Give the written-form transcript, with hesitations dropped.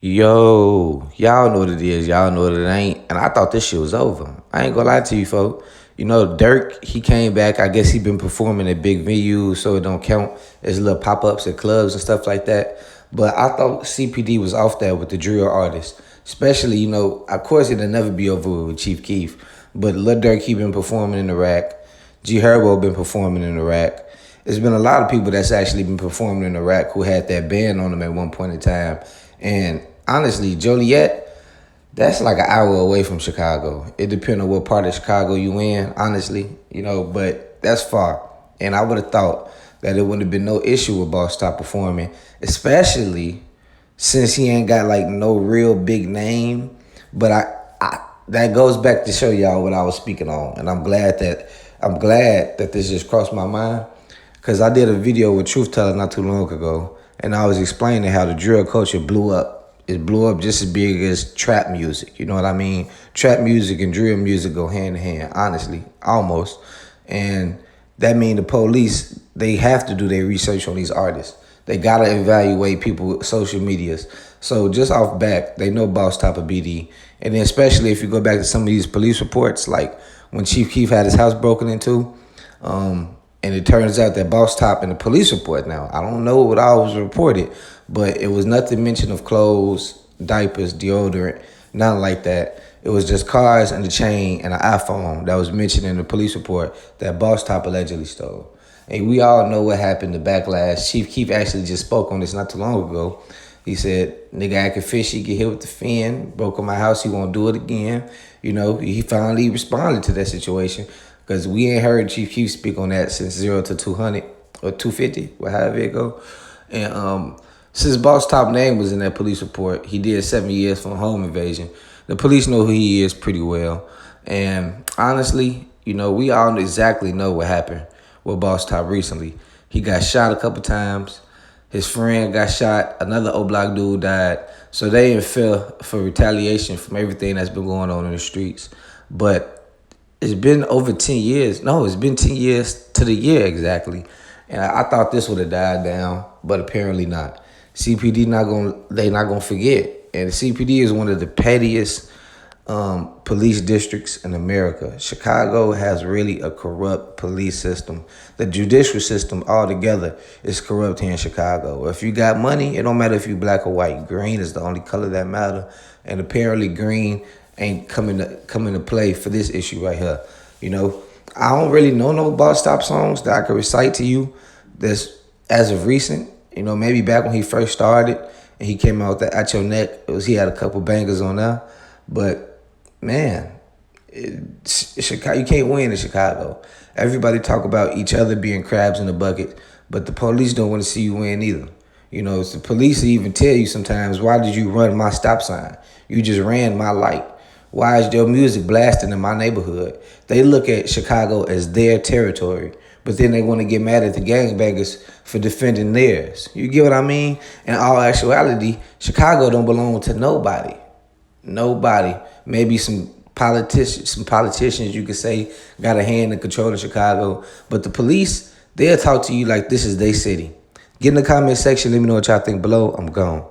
Yo, y'all know what it is. Y'all know what it ain't. And I thought this shit was over. I ain't gonna lie to you, folks. You know, Dirk, he came back. I guess he been performing at big venues, so it don't count as little pop-ups at clubs and stuff like that. But I thought CPD was off that with the drill artists. Especially, you know, of course it'll never be over with Chief Keef. But Lil Durk, he been performing in the rack. G Herbo been performing in the rack. There's been a lot of people that's actually been performing in the rack who had that band on them at one point in time. And honestly, Joliet, that's like an hour away from Chicago. It depends on what part of Chicago you in, honestly, you know, but that's far. And I would have thought that it wouldn't have been no issue with Bosstop performing, especially since he ain't got like no real big name. But I that goes back to show y'all what I was speaking on. And I'm glad that this just crossed my mind. Cause I did a video with Truth Teller not too long ago, and I was explaining how the drill culture blew up. It blew up just as big as trap music. You know what I mean? Trap music and drill music go hand in hand, honestly, almost. And that means the police, they have to do their research on these artists. They gotta evaluate people with social medias. So just off back, they know Bosstop of BD. And then especially if you go back to some of these police reports, like when Chief Keef had his house broken into, and it turns out that Bosstop in the police report now, I don't know what all was reported, but it was nothing mentioned of clothes, diapers, deodorant, nothing like that. It was just cars and a chain and an iPhone that was mentioned in the police report that Bosstop allegedly stole. And we all know what happened, the backlash. Chief Keef actually just spoke on this not too long ago. He said, nigga acting fishy, get hit with the fin, broke in my house, he won't do it again. You know, he finally responded to that situation. Because we ain't heard Chief Keef speak on that since 0 to 200 or 250, however it go. And since Bosstop's name was in that police report, he did 7 years for a home invasion. The police know who he is pretty well. And honestly, you know, we all exactly know what happened with Bosstop recently. He got shot a couple times. His friend got shot. Another O-Block dude died. So they in fear for retaliation from everything that's been going on in the streets. But it's been over 10 years. No, it's been 10 years to the year exactly. And I thought this would have died down, but apparently not. CPD they not gonna forget. And the CPD is one of the pettiest police districts in America. Chicago has really a corrupt police system. The judicial system altogether is corrupt here in Chicago. If you got money, it don't matter if you black or white. Green is the only color that matter. And apparently green ain't coming to play for this issue right here. You know, I don't really know no Bosstop songs that I could recite to you that's as of recent. You know, maybe back when he first started and he came out with that At Your Neck, he had a couple bangers on there. But man, Chicago, you can't win in Chicago. Everybody talk about each other being crabs in the bucket, but the police don't want to see you win either. You know, it's the police even tell you sometimes, why did you run my stop sign? You just ran my light. Why is your music blasting in my neighborhood? They look at Chicago as their territory, but then they want to get mad at the gangbangers for defending theirs. You get what I mean? In all actuality, Chicago don't belong to nobody. Nobody. Maybe some politicians you could say got a hand in controlling Chicago, but the police, they'll talk to you like this is their city. Get in the comment section. Let me know what y'all think below. I'm gone.